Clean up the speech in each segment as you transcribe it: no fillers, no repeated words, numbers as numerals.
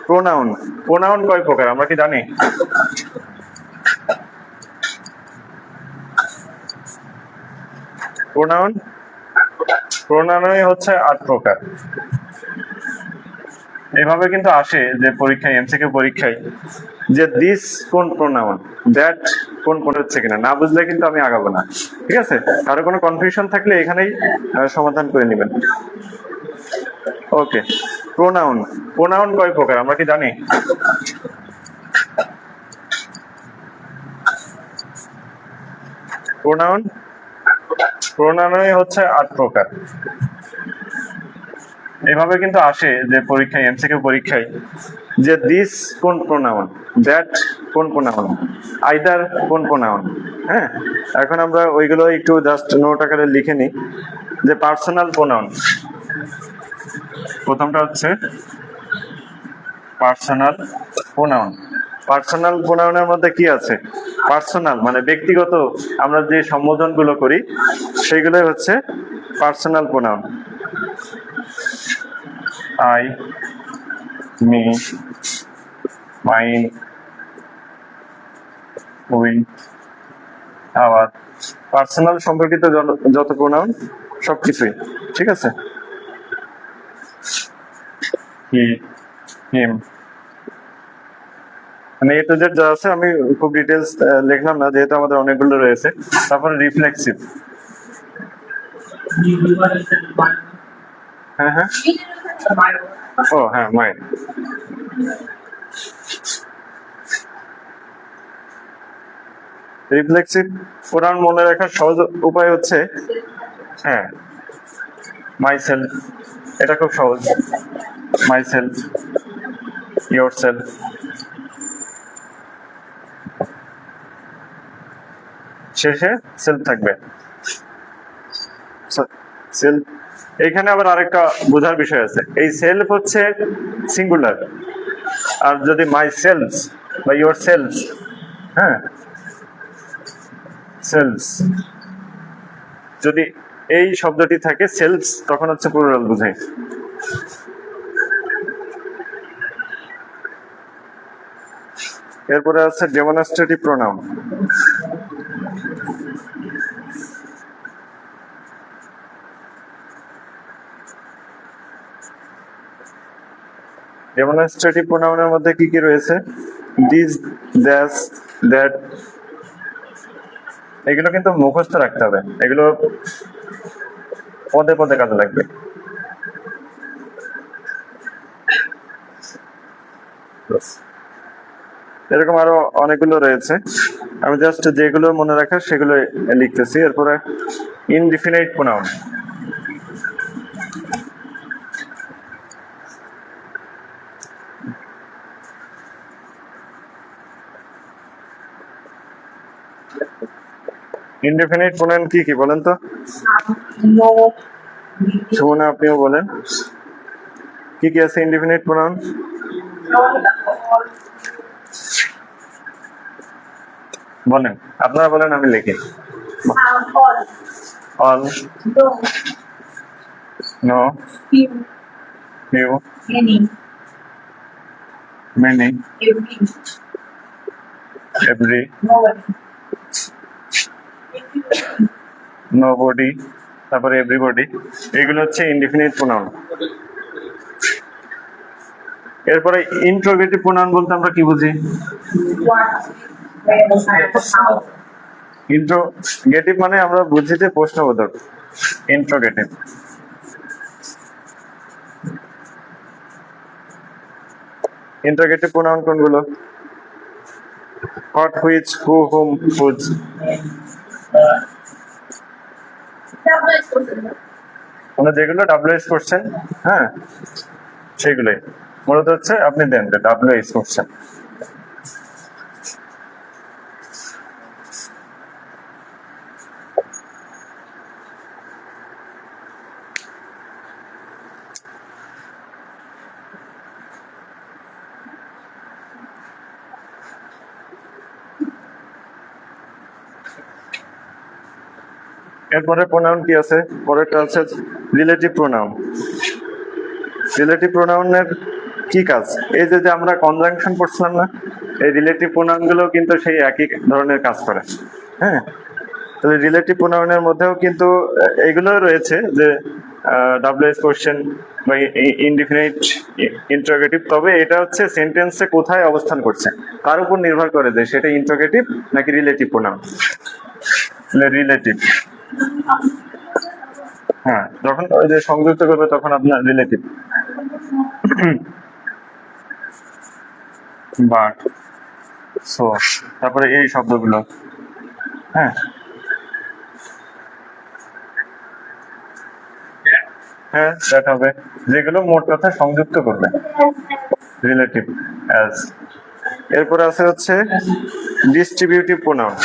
Pronoun pronoun কয় প্রকার আমরা কি জানি? প্রোনাউন প্রোনাউনই হচ্ছে 8 প্রকার। এভাবে কিন্তু আসে যে পরীক্ষায়, এমসিকিউ পরীক্ষায়, যে দিস কোন প্রোনাউন, দ্যাট কোন হচ্ছে কিনা, না বুঝলে কিন্তু আমি আগাবো না। ঠিক আছে, কারো কোনো কনফিউশন থাকলে এখানেই সমাধান করে নেবেন। ওকে, প্রোনাউন প্রোনাউন কয় প্রকার আমরা কি জানি? প্রোনাউন প্রোনাউনই হচ্ছে 8 প্রকার। এভাবে কিন্তু আসে যে পরীক্ষায়, এমসিকিউ পরীক্ষায়, যে দিস কোন প্রোনাউন, দ্যাট কোন প্রোনাউন, আইদার কোন প্রোনাউন। হ্যাঁ, এখন আমরা ওইগুলো একটু জাস্ট নোট আকারে লিখে নিই। যে পার্সোনাল প্রোনাউন, প্রথমটা হচ্ছে পার্সোনাল প্রোনাউন। পার্সোনাল প্রোনাউনের মধ্যে কি আছে? পার্সোনাল মানে ব্যক্তিগত, আমরা যে সম্বোধন গুলো করি সেগুলোই হচ্ছে personal pronoun. I, me, mine, we, our, personal সম্পর্কিত যত প্রোনাউন সবকিছুই। ঠিক আছে, হি, হিম, মানে এ টু জেড যা আছে, আমি খুব ডিটেলস লিখলাম না যেহেতু আমাদের অনেকগুলো রয়েছে। তারপরে রিফ্লেক্সিভ, হ্যাঁ হ্যাঁ, ও হ্যাঁ, মাইন্ড। রিফ্লেক্সিভ প্রোনাউন মনে রাখার সহজ উপায় হচ্ছে, হ্যাঁ, মাই সেলফ, এটা খুব সহজ। মাই সেলফ, ইয়োর সেলফ, শেষে সেলফ থাকবে। সেলফ, এইখানে আবার আরেকটা বোঝার বিষয় আছে। এই সেলফ হচ্ছে সিঙ্গুলার, আর যদি মাই সেলফ বা ইয়োর সেলফ, হ্যাঁ, সেলফ, যদি এই শব্দটি থাকে সেলফ, তখন হচ্ছে প্লুরাল বোঝায়। এরপরে আছে ডেমনস্ট্রেটিভ প্রোনাউন। ডেমনস্ট্রেটিভ প্রোনাউনের মধ্যে কি কি রয়েছে? দিস, দ্যাট, দ্যাট, এগুলো কিন্তু মুখস্থ রাখতে হবে, এগুলো পদে পদে কাজে লাগবে। এরকম আরো অনেকগুলো রয়েছে, আমি জাস্ট যেগুলো মনে রাখার সেগুলো লিখতেছি। এরপরে ইনডিফিনিট প্রোনাউন। ইনডিফিনিট প্রোনাউন কি কি বলেন তো? সুমনা, আপনিও বলেন কি কি আছে ইনডিফিনিট প্রোনাউন? বলেন, আপনারা বলেন, আমি লিখি। All, no, few, many, every, nobody, তারপরে এভরিবডি, এগুলো হচ্ছে ইনডিফিনিট প্রোনাউন। এরপরে ইন্ট্রোগেটিভ প্রোনাউন বলতে আমরা কি বুঝি? ইন্ট্রোগেটিভ মানে আমরা বুঝি যে প্রশ্নবোধক। ইন্ট্রোগেটিভ, ইন্ট্রোগেটিভ প্রোনাউন কোনগুলো? What, which, who, whom, whose, মানে যেগুলো ডাব্লিউএইচ কোশ্চেন, হ্যাঁ, সেগুলোই মূলত হচ্ছে আপনি দেন ডাব্লিউএইচ কোশ্চেন। এরপরে প্রোনাউন কি আছে? পরেরটা আছে রিলেটিভ প্রোনাউন। রিলেটিভ প্রোনাউনের কি কাজ? এই যে যে আমরা কনজাংশন পড়ছিলাম না, এই রিলেটিভ প্রোনাউন গুলো কিন্তু সেই একই ধরনের কাজ করে। হ্যাঁ, তবে রিলেটিভ প্রোনাউনের মধ্যেও কিন্তু এগুলো রয়েছে যে ডাব্লিউএস কোশ্চেন বা ইনডিফিনিট ইন্টারোগেটিভ, তবে এটা হচ্ছে সেন্টেন্সে কোথায় অবস্থান করছে তার উপর নির্ভর করে যে সেটা ইন্টারোগেটিভ নাকি রিলেটিভ প্রোনাউন। রিলেটিভ, হ্যাঁ, যখন ওই যে সংযুক্ত করবে তখন আপনার রিলেটিভ। বাট, সো, তারপরে এই শব্দগুলো, হ্যাঁ হ্যাঁ দ্যাট হবে, যেগুলো মোট কথা সংযুক্ত করবে রিলেটিভ অ্যাজ। এরপরে আছে হচ্ছে distributive pronoun.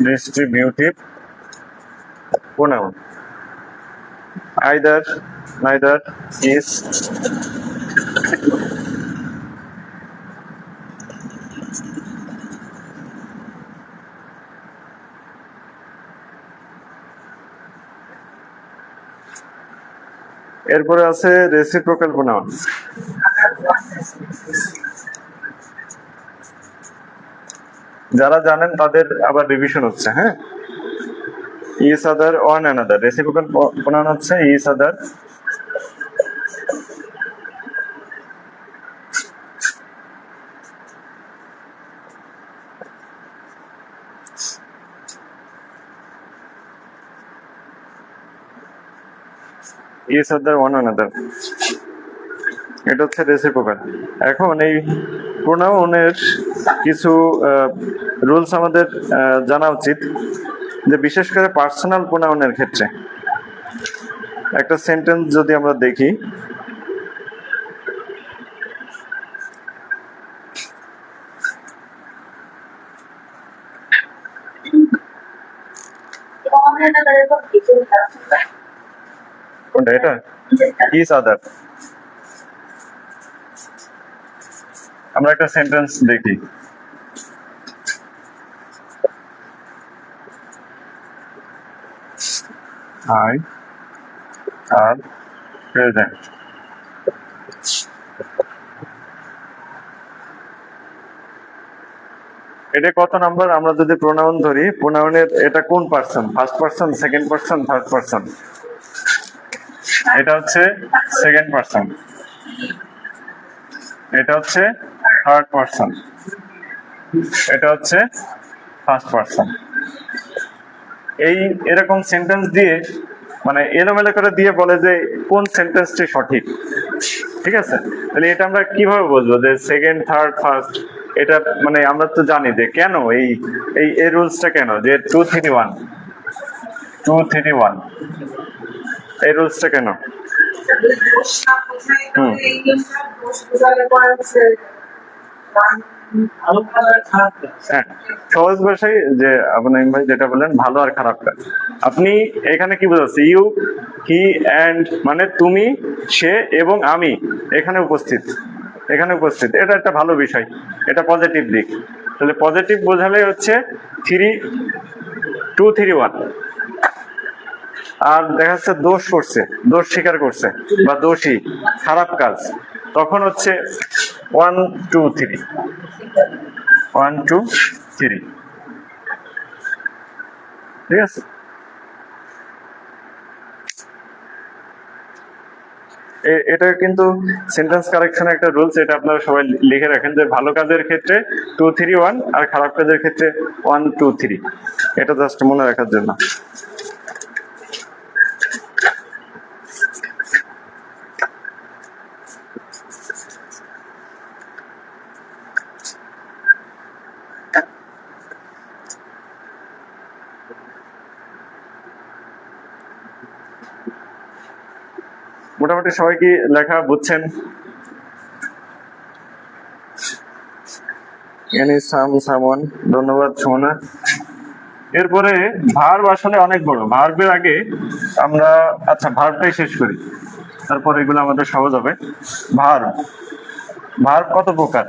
Distributive pronoun either, neither, is. এরপরে আছে রেসিপ্রোকাল প্রোনাউন। যারা জানেন তাদের আবার রিভিশন হচ্ছে, হ্যাঁ। Each other, one another. Reciprocal pronoun হচ্ছে each other, each other, one another, এটা হচ্ছে রেসিপ্রোকাল। এখন এই প্রোনাউনের কিছু রুলস আমাদের জানা উচিত, যে বিশেষ করে পার্সোনাল প্রোনাউনের ক্ষেত্রে একটা সেন্টেন্স যদি আমরা দেখি, কোনটা এটা? Each other. আমরা একটা সেন্টেন্স দেখি, I are present. এটা কত নাম্বার? আমরা যদি প্রোনাউন ধরি, প্রোনাউনের এটা কোন person? First person, second person, third person? এটা হচ্ছে সেকেন্ড পারসন, এটা হচ্ছে থার্ড পারসন, এটা হচ্ছে ফার্স্ট পারসন। এই এরকম সেন্টেন্স দিয়ে মানে এলোমেলো করে দিয়ে বলে যে কোন সেন্টেন্সটি সঠিক, ঠিক আছে? তাহলে এটা আমরা কিভাবে বলবো যে সেকেন্ড, থার্ড, ফার্স্ট? এটা মানে আমরা তো জানি যে কেন এই এই রুলসটা কেন, যে 2 3 1 2 3 1, এই রুলসটা কেন? হ্যাঁ, সহজ ভাষায় যে আপনার ভাই যেটা বললেন, ভালো আর খারাপটা, আপনি এখানে কি বোঝাচ্ছে? ইউ, হি, অ্যান্ড, মানে তুমি, সে এবং আমি এখানে উপস্থিত, এখানে উপস্থিত, এটা একটা ভালো বিষয়, এটা পজিটিভ দিক। তাহলে পজিটিভ বোঝালে হচ্ছে 2 3 1। আর দেখা যাচ্ছে দোষ করছে, দোষ স্বীকার করছে বা দোষী, খারাপ কাজ, তখন হচ্ছে 1 2 3, 1 2 3, ঠিক আছে? এটা কিন্তু সেন্টেন্স কারেকশনের একটা রুলস, এটা আপনারা সবাই লিখে রাখেন, যে ভালো কাজের ক্ষেত্রে 2 3 1 আর খারাপ কাজের ক্ষেত্রে 1 2 3, এটা জাস্ট মনে রাখার জন্য। মোটামুটি সবাই কি লেখা বুঝছেন? ধন্যবাদ সুমনা। এরপরে ভার্ব আসলে অনেক বড়, ভার্বের আগে আমরা আচ্ছা ভার্বটাই শেষ করি, তারপর এগুলো আমাদের সহজ হবে। ভার্ব, ভার্ব কত প্রকার?